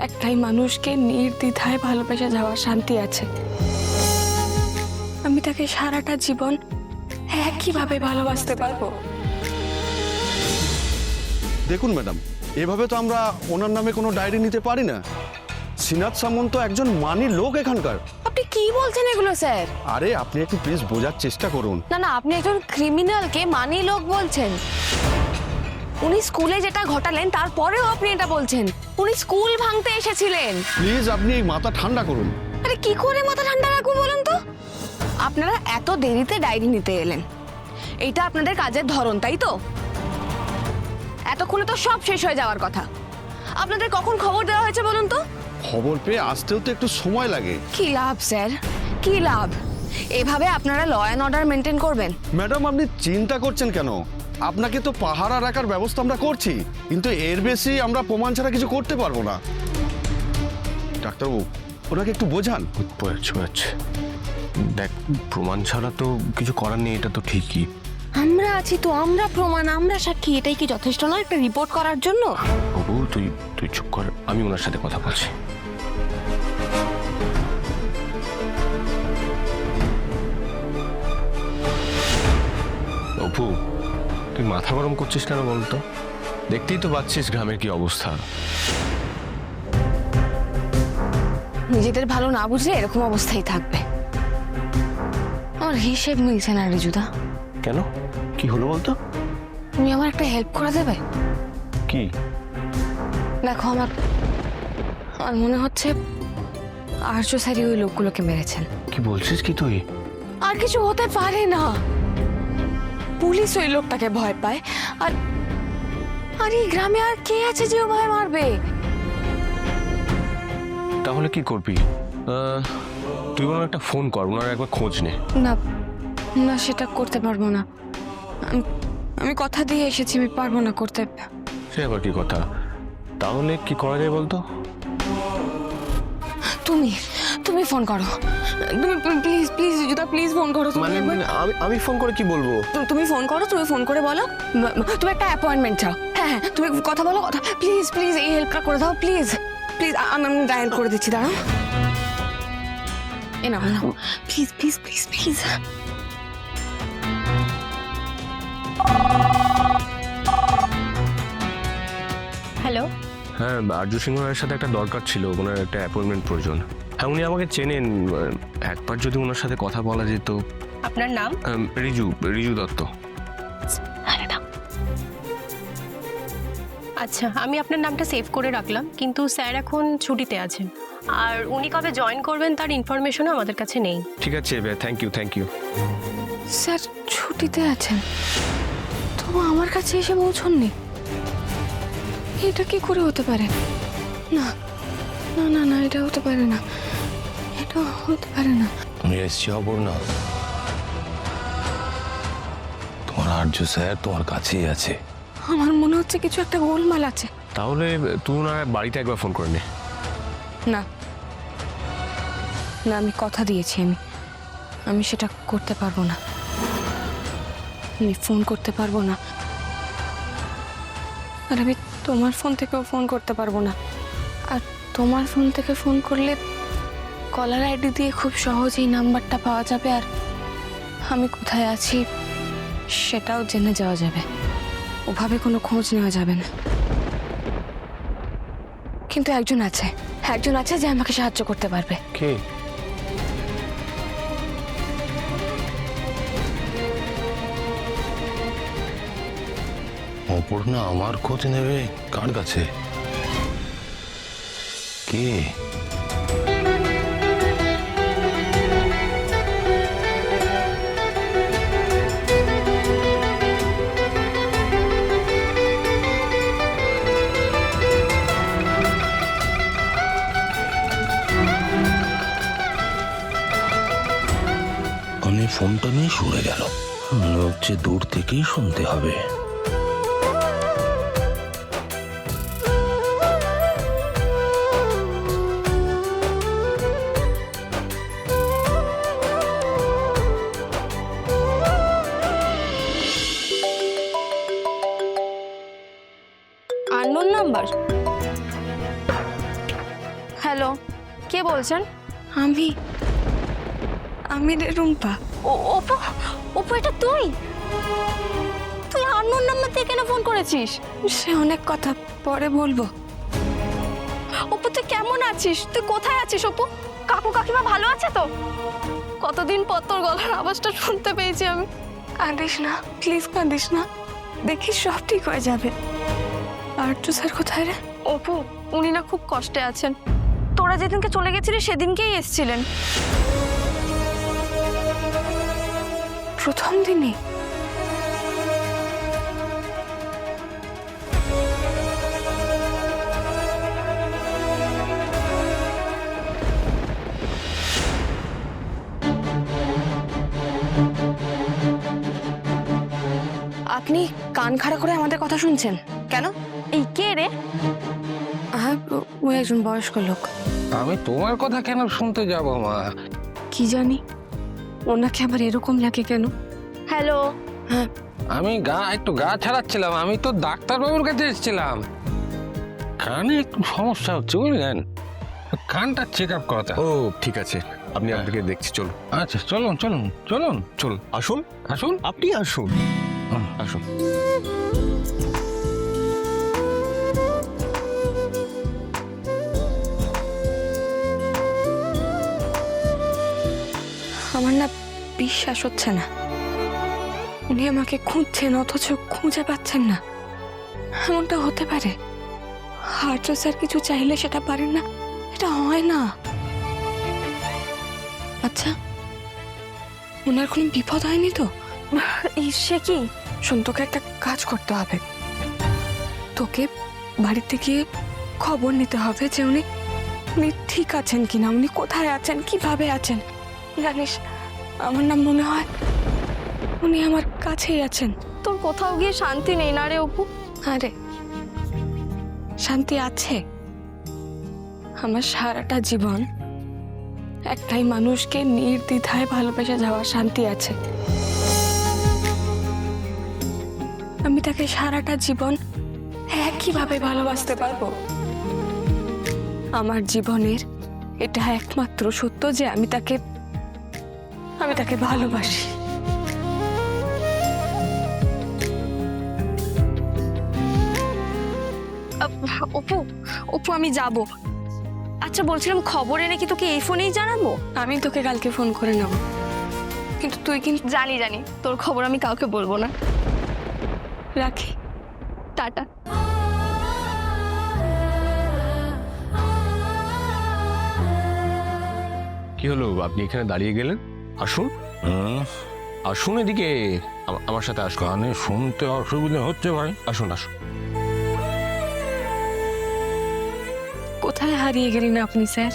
একটাই মানুষকে নির্দ্বিধায় ভালোবেসে যাওয়ার শান্তি আছে। আমি তাকে সারাটা জীবন একইভাবে ভালোবাসতে পারবো। দেখুন ম্যাডাম, এভাবে তো আমরা ওনার নামে কোনো ডায়েরি নিতে পারি না। শ্রীনাথ সামন্ত একজন মানি লোক এখানকার। আপনি কি বলছেন এগুলো স্যার? আরে আপনি একটু প্লিজ বোঝার চেষ্টা করুন। না না, আপনি একজন ক্রিমিনালকে মানি লোক বলছেন? উনি স্কুলে যেটা ঘটালেন তারপরেও আপনি এটা বলছেন? উনি স্কুল ভাঙতে এসেছিলেন। প্লিজ আপনি মাথা ঠান্ডা করুন। আরে কি করে মাথা ঠান্ডা রাখবো বলুন তো? আপনারা এত দেরিতে ডায়েরি নিতে এলেন, এইটা আপনাদের কাজের ধরন, তাই তো? এতক্ষণে তো সব শেষ হয়ে যাওয়ার কথা। আপনাদের কখন খবর দেওয়া হয়েছে বলুন তো? খবর পেয়ে আসতেও তো একটু সময় লাগে। কি লাভ স্যার, কি লাভ? এভাবে আপনারা ল অ্যান্ড অর্ডার মেনটেন করবেন? ম্যাডাম আপনি চিন্তা করছেন কেন? আপনাকে তো পাহারা রাখার ব্যবস্থা আমরা করছি, কিন্তু এর বেশি আমরা প্রমাণ ছাড়া কিছু করতে পারবো না। ডাক্তারবাবু, ওনাকে একটু বোঝান। বুঝছে। দেখ, প্রমাণ ছাড়া তো কিছু করার নেই, এটা তো ঠিকই। আমরা আছি তো, আমরা প্রমাণ, আমরা সাক্ষী, এটাই কি যথেষ্ট না একটা রিপোর্ট করার জন্য? বাবু তুই চুপ কর, আমি ওনার সাথে কথা বলছি। অপু, তুই মাথা গরম করছিস কেন বলতো? দেখতেই তো পাচ্ছিস গ্রামের কি অবস্থা। নিজেদের ভালো না বুঝলে এরকম অবস্থায় থাকবে। আমার হিসেব মিলছে না রিজুদা। কেন, কি হলো বলতো? তুমি আমার একটা হেল্প করে দেবে? কি? দেখো, আমার মনে হচ্ছে আর্য স্যারই ওই লোকগুলোকে মেরেছেন। কি বলছিস কি তুই? আর কিছু হতে পারে না। পুলিশ ওই লোকটাকে ভয় পায়, আর এই গ্রামে আর কে আছে যে ও ভয় মারবে? তাহলে কি করবি? তুই ওনার একটা ফোন কর, ওনার একবার খোঁজ নে। না না, সেটা করতে পারবো না। আমি কথা দিয়ে এসেছি, আমি পারবো না করতে। সে আবার কি কথা? তাহলে কি করা যায় বলতো? তুমি ফোন করো। তুমি প্লিজ প্লিজ রিজুদা, প্লিজ ফোন করো। মানে আমি ফোন করে কি বলবো? তুমি ফোন করো, তুমি ফোন করে বলো তুমি একটা অ্যাপয়েন্টমেন্ট চাও। হ্যাঁ হ্যাঁ, তুমি কথা বলো, কথা প্লিজ প্লিজ, এই হেল্পটা করে দাও প্লিজ প্লিজ। আমি ডায়াল করে দিচ্ছি, দাঁড়াও। এ নাও নাও, please please please please. Hello. হ্যাঁ, আর্য সিংহের সাথে একটা দরকার ছিল, ওনার একটা অ্যাপয়েন্টমেন্ট প্রয়োজন। হ্যাঁ, উনি আমাকে চেনেন, একবার যদি ওনার সাথে কথা বলা যেত। আপনার নাম? রিজু দত্ত। আচ্ছা, আমি আপনার নামটা সেভ করে রাখলাম, কিন্তু স্যার এখন ছুটিতে আছেন, আর উনি কবে জয়েন করবেন তার ইনফরমেশনও আমাদের কাছে নেই। ঠিক আছে, থ্যাংক ইউ। স্যার ছুটিতে আছেন, তবু আমার কাছে এসে পৌঁছননি? এটা কি করে হতে পারে? না না না না, এটা হতে পারে না, এটা হতে পারে না। আমি এসছি অপর্ণা, তোমার আর্য স্যার তোমার কাছেই আছে। আমার মনে হচ্ছে কিছু একটা গোলমাল আছে। তাহলে তুই ওনার বাড়িতে একবার ফোন করে নে। না না, আমি কথা দিয়েছি, আমি সেটা করতে পারবো না। আমি ফোন করতে পারবো না, আর আমি তোমার ফোন থেকেও ফোন করতে পারবো না। আর তোমার ফোন থেকে ফোন করলে কলার আইডি দিয়ে খুব সহজেই নাম্বারটা পাওয়া যাবে, আর আমি কোথায় আছি সেটাও জেনে যাওয়া যাবে। ওভাবে কোনো খোঁজ নেওয়া যাবে না। কিন্তু একজন আছে যে আমাকে সাহায্য করতে পারবে। কে? অপর্ণা আমার খোঁজ নেবে? কার কাছে? কে? আমি ফোনটা নিয়ে সরে গেল, মনে হচ্ছে দূর থেকেই শুনতে হবে। Unknown number? হ্যালো, কে বলছেন? আমি আমি রে রুম্পা। অপু, অপু এটা তুই? তুই আননোন নাম্বার থেকে কেন ফোন করেছিস? সে অনেক কথা, পরে বলবো। অপু তুই কেমন আছিস? তুই কোথায় আছিস অপু? কাকু কাকিমা ভালো আছে তো? কতদিন পর তোর গলার আওয়াজটা শুনতে পেয়েছি আমি। কাঁদিস না, প্লিজ কাঁদিস না, দেখিস সব ঠিক হয়ে যাবে। আর্য স্যার কোথায় রে? অপু, উনি না খুব কষ্টে আছেন। তোরা যেদিনকে চলে গেছিলি সেদিনকেই এসেছিলেন। প্রথম দিনই? আপনি কান খাড়া করে আমাদের কথা শুনছেন কেন? এই কে রে? ওই একজন বয়স্ক লোক। আমি তোমার কথা কেন শুনতে যাব মা? কি জানি ওনাকে আবার এরকম লাগে কেন। হ্যালো। হ্যাঁ, আমি একটু গা ছাড়াচ্ছিলাম, আমি তো ডাক্তারবাবুর কাছে এসেছিলাম। কানে একটু সমস্যা হচ্ছে বুঝলেন, কানটা চেক আপ করাতে হবে। ও ঠিক আছে, আপনি আপনাকে দেখছি, চলুন। আচ্ছা চলুন চলুন চলুন চলুন, আসুন আসুন। আপনি আসুন, আসুন। আমার না বিশ্বাস হচ্ছে না উনি আমাকে খুঁজছেন অথচ খুঁজে পাচ্ছেন না। এমনটা হতে পারে? আর্য স্যার কিছু চাইলে সেটা পারেন না, এটা হয় না। আচ্ছা, ওনার কোনো বিপদ হয়নি তো? সে কি? শোন, তোকে একটা কাজ করতে হবে। তোকে বাড়িতে গিয়ে খবর নিতে হবে যে উনি ঠিক আছেন কিনা, উনি কোথায় আছেন, কিভাবে আছেন। জানিস, আমার না মনে হয় উনি আমার কাছেই আছেন। তোর কোথাও গিয়ে শান্তি নেই না রে অপু? আরে শান্তি আছে। আমার সারাটা জীবন একটাই মানুষকে নির্দ্বিধায় ভালোবেসে যাওয়ার শান্তি আছে। আমি তাকে সারাটা জীবন একইভাবে ভালোবাসতে পারবো। আমার জীবনের এটা একমাত্র সত্য যে আমি তাকে ভালোবাসি। অপু, অপু আমি যাব। আচ্ছা বলছিলাম, খবর এনে কি তোকে এই ফোনেই জানাবো? আমি তোকে কালকে ফোন করে নেব, কিন্তু তুই কিন্তু জানি তোর খবর আমি কাউকে বলবো না। রাখি, টাটা। কি হলো, আপনি এখানে দাঁড়িয়ে গেলেন? আসুন, আসুন এদিকে, আমার সাথে আসুন। কানে শুনতে অসুবিধা হচ্ছে ভাই। আসুন আসুন। কোথায় হারিয়ে গেলেন আপনি স্যার?